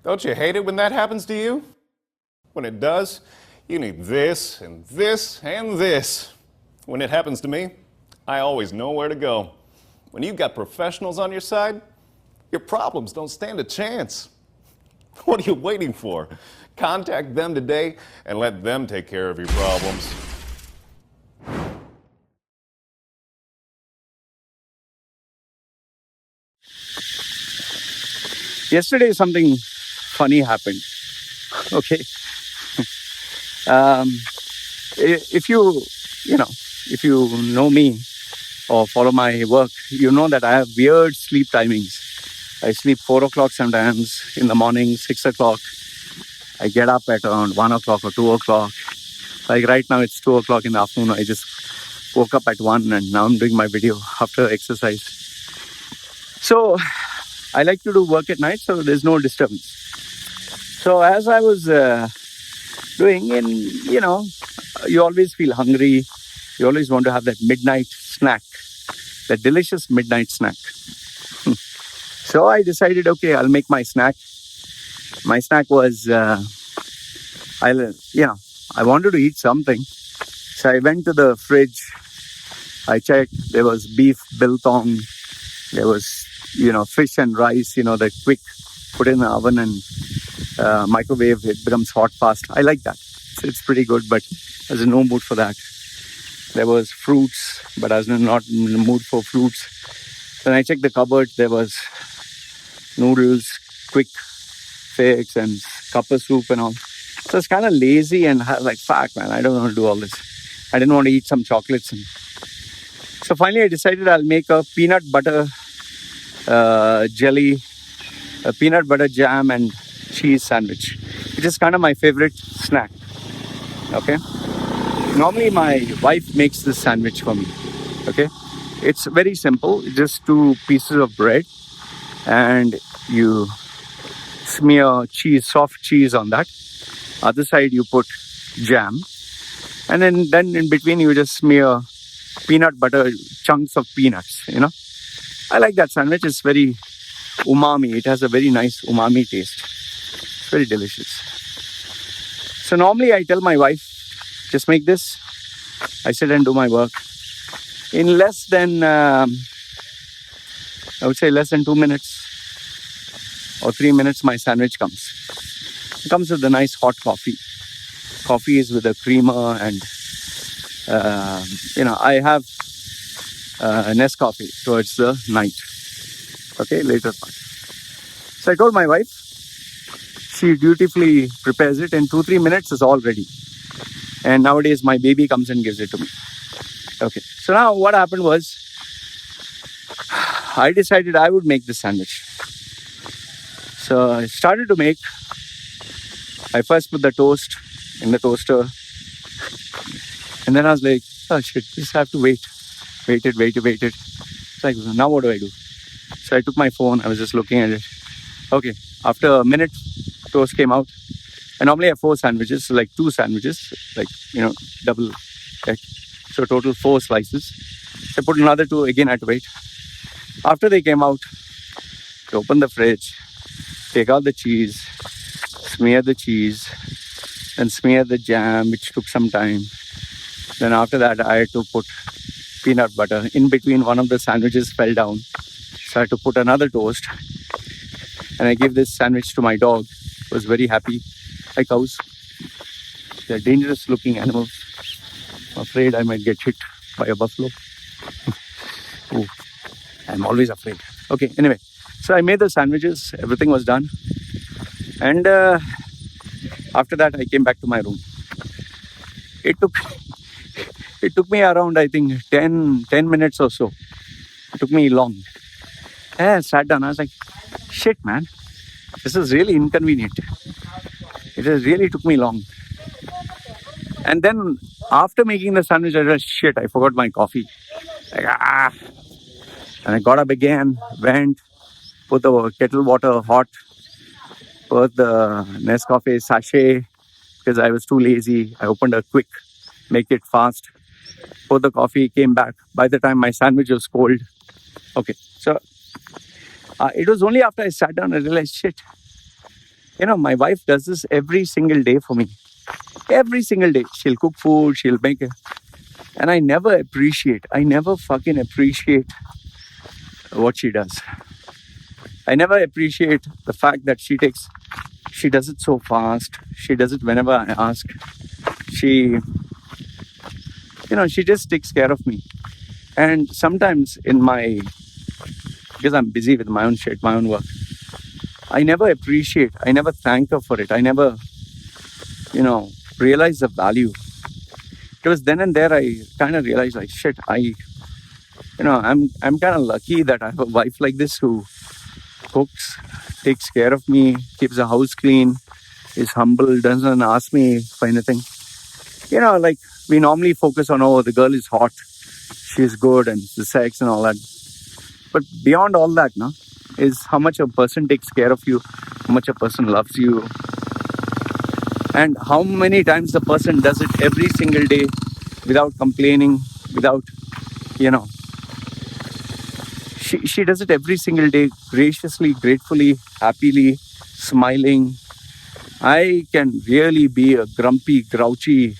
Don't you hate it when that happens to you? When it does, you need this and this and this. When it happens to me, I always know where to go. When you've got professionals on your side, your problems don't stand a chance. What are you waiting for? Contact them today and let them take care of your problems. Yesterday, something funny happened. Okay. Um, if if you know me or follow my work, you know that I have weird sleep timings. I sleep 4 o'clock sometimes in the morning, 6 o'clock. I get up at around 1 o'clock or 2 o'clock. Like right now, it's 2 o'clock in the afternoon. I just woke up at 1 and now I'm doing my video after exercise. So I like to do work at night, so there's no disturbance. So as I was doing, and you always feel hungry. You always want to have that midnight snack, that delicious midnight snack. So I decided, okay, I'll make my snack. My snack was, I wanted to eat something. So I went to the fridge. I checked. There was beef biltong. There was, fish and rice. The quick put in the oven and microwave. It becomes hot fast. I like that. It's pretty good, but there's no mood for that. There was fruits, but I was not in the mood for fruits. Then I checked the cupboard. There was noodles, quick fix, and cup of soup and all. So it's kind of lazy and I was like, fuck, man, I don't want to do all this. I didn't want to eat some chocolates. So finally I decided I'll make a peanut butter jelly, a peanut butter jam and cheese sandwich, which is kind of my favorite snack. Okay. Normally my wife makes this sandwich for me. Okay. It's very simple. Just 2 pieces of bread and you smear cheese, soft cheese on that. Other side you put jam. And then in between you just smear peanut butter, chunks of peanuts, I like that sandwich. It's very umami. It has a very nice umami taste. It's very delicious. So normally I tell my wife, just make this. I sit and do my work. In less than, I would say less than 2 minutes or 3 minutes, my sandwich comes. It comes with a nice hot coffee. Coffee is with a creamer and, I have Nescafe towards the night. Okay, later part. So I told my wife, she dutifully prepares it. In 2-3 minutes, it's all ready. And nowadays, my baby comes and gives it to me. Okay, so now what happened was, I decided I would make this sandwich. So I started to make. I first put the toast in the toaster. And then I was like, oh shit, just have to wait. Waited. It's like, now what do I do? So I took my phone. I was just looking at it. Okay, after a minute, toast came out. And normally I have 4 sandwiches, so like 2 sandwiches, like, double. Okay. So total 4 slices. I put another 2, again I had to wait. After they came out, I opened the fridge, take out the cheese, smear the cheese, and smear the jam, which took some time. Then after that, I had to put peanut butter. In between, one of the sandwiches fell down. So I had to put another toast. And I gave this sandwich to my dog. He was very happy. Like cows. They're dangerous looking animals. I'm afraid I might get hit by a buffalo. Ooh, I'm always afraid. Okay, anyway. So I made the sandwiches. Everything was done. And after that, I came back to my room. It took me around, I think, 10 minutes or so. It took me long. And I sat down. I was like, shit, man. This is really inconvenient. It really took me long. And then after making the sandwich, I realized, shit, I forgot my coffee. Like, And I got up again, went, put the kettle water hot, put the Nescafe sachet because I was too lazy. I opened a quick, make it fast, put the coffee, came back. By the time my sandwich was cold. Okay, so it was only after I sat down I realized, shit, My wife does this every single day for me. Every single day. She'll cook food, she'll make it. And I never fucking appreciate what she does. I never appreciate the fact that she does it so fast. She does it whenever I ask. She just takes care of me. And sometimes because I'm busy with my own shit, my own work, I never thank her for it. I never, realize the value. It was then and there I kind of realized, like, shit, I'm kind of lucky that I have a wife like this who cooks, takes care of me, keeps the house clean, is humble, doesn't ask me for anything. Like, we normally focus on, oh, the girl is hot, she's good, and the sex and all that. But beyond all that, is how much a person takes care of you, how much a person loves you, and how many times the person does it every single day without complaining, without, she does it every single day, graciously, gratefully, happily, smiling. I can really be a grumpy, grouchy,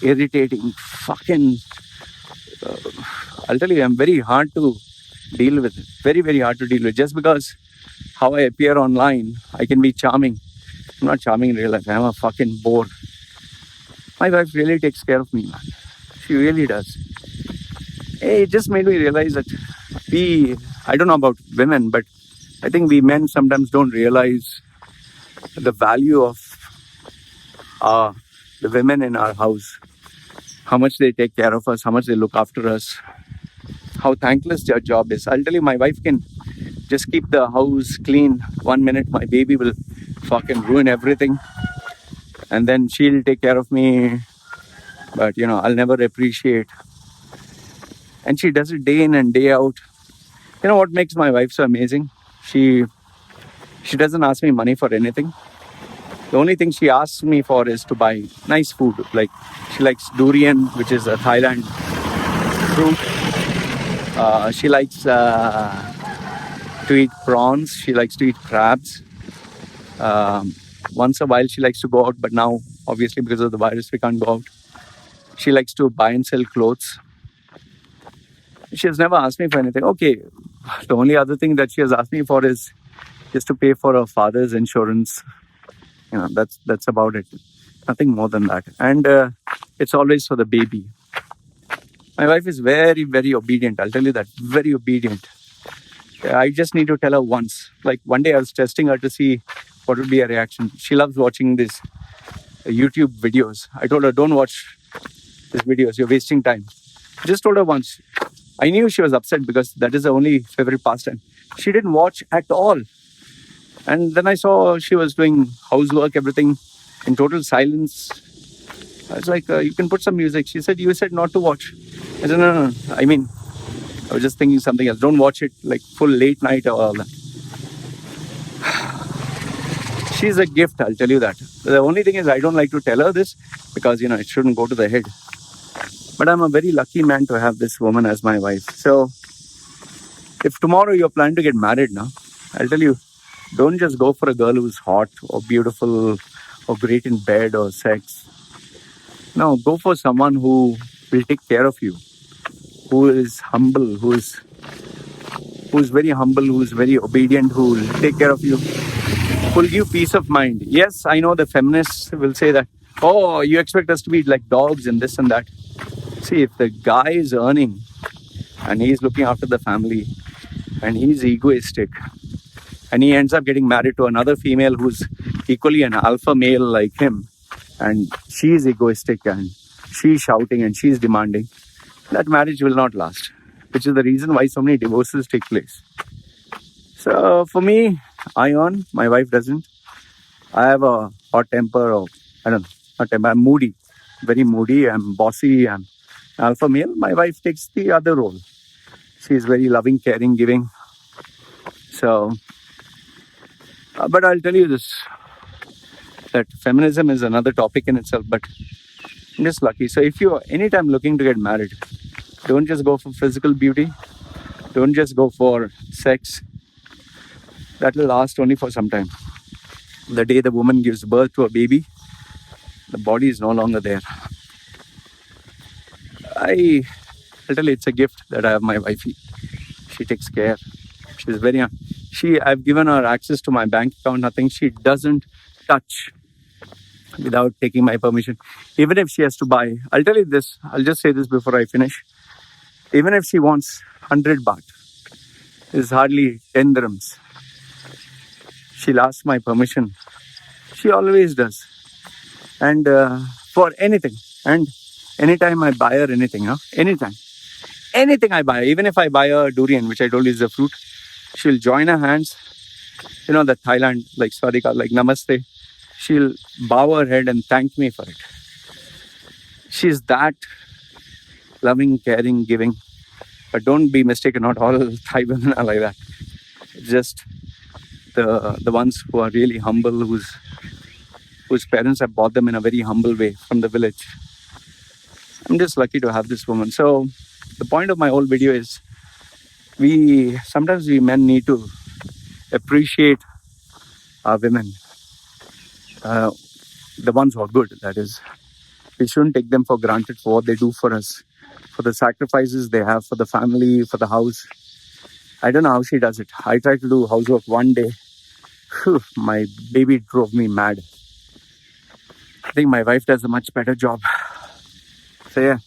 irritating, fucking... I'll tell you, I'm very hard to deal with. Very, very hard to deal with. Just because how I appear online, I can be charming. I'm not charming in real life. I'm a fucking bore. My wife really takes care of me, man. She really does. Hey, it just made me realize that I don't know about women, but I think we men sometimes don't realize the value of the women in our house. How much they take care of us, how much they look after us, how thankless their job is. I'll tell you, my wife can just keep the house clean. 1 minute, my baby will fucking ruin everything. And then she'll take care of me. But, I'll never appreciate. And she does it day in and day out. You know what makes my wife so amazing? She doesn't ask me money for anything. The only thing she asks me for is to buy nice food. Like, she likes durian, which is a Thailand fruit. She likes to eat prawns. She likes to eat crabs. Once a while, she likes to go out. But now, obviously, because of the virus, we can't go out. She likes to buy and sell clothes. She has never asked me for anything. Okay, the only other thing that she has asked me for is just to pay for her father's insurance. That's about it. Nothing more than that. And it's always for the baby. My wife is very, very obedient. I'll tell you that. Very obedient. I just need to tell her once. Like, one day I was testing her to see what would be her reaction. She loves watching these YouTube videos. I told her, don't watch these videos. You're wasting time. Just told her once. I knew she was upset because that is her only favorite pastime. She didn't watch at all. And then I saw she was doing housework, everything in total silence. I was like, you can put some music. She said, you said not to watch. I said, no. I mean, I was just thinking something else. Don't watch it like full late night or all that. She's a gift, I'll tell you that. The only thing is I don't like to tell her this because, it shouldn't go to the head. But I'm a very lucky man to have this woman as my wife. So if tomorrow you're planning to get married now, I'll tell you, don't just go for a girl who's hot or beautiful or great in bed or sex. No, go for someone who will take care of you, who is humble, who is very humble, who is very obedient, who will take care of you, who will give you peace of mind. Yes, I know the feminists will say that, oh, you expect us to be like dogs and this and that. See, if the guy is earning and he's looking after the family and he's egoistic and he ends up getting married to another female who's equally an alpha male like him, and she's egoistic and she's shouting and she's demanding, that marriage will not last, which is the reason why so many divorces take place. So for me, I earn, my wife doesn't. I have a hot temper, or I don't know, hot temper. I'm moody, very moody. I'm bossy. I'm alpha male. My wife takes the other role. She's very loving, caring, giving. So, but I'll tell you this, that feminism is another topic in itself, but I'm just lucky. So if you're anytime looking to get married, don't just go for physical beauty. Don't just go for sex. That will last only for some time. the day the woman gives birth to a baby, the body is no longer there. I'll tell you, it's a gift that I have my wifey. She takes care. She's very. I've given her access to my bank account. Nothing. She doesn't touch without taking my permission. Even if she has to buy, I'll tell you this. I'll just say this before I finish. Even if she wants 100 baht, is hardly 10 dirhams. She'll ask my permission. She always does. And for anything. And anytime I buy her anything, anytime. Anything I buy, even if I buy a durian, which I told you is a fruit, she'll join her hands. You know, the Thailand, like Swadika, like Namaste. She'll bow her head and thank me for it. She's that loving, caring, giving. But don't be mistaken, not all Thai women are like that. It's just the ones who are really humble, whose parents have brought them in a very humble way from the village. I'm just lucky to have this woman. So the point of my whole video is sometimes we men need to appreciate our women, the ones who are good, that is. We shouldn't take them for granted for what they do for us, for the sacrifices they have for the family, for the house. I don't know how she does it. I tried to do housework one day. Whew, my baby drove me mad. I think my wife does a much better job. So yeah,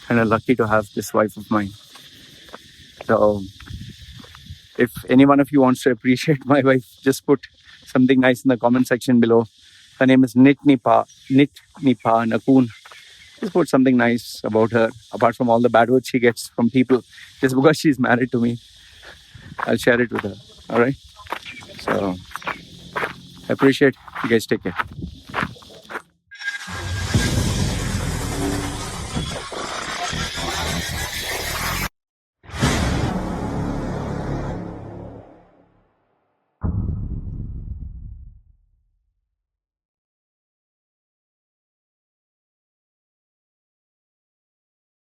kind of lucky to have this wife of mine. So if any one of you wants to appreciate my wife, just put something nice in the comment section below. Her name is Nit Nipa Nakun. Just put something nice about her, apart from all the bad words she gets from people. Just because she's married to me, I'll share it with her. All right? So, I appreciate you guys. Take care.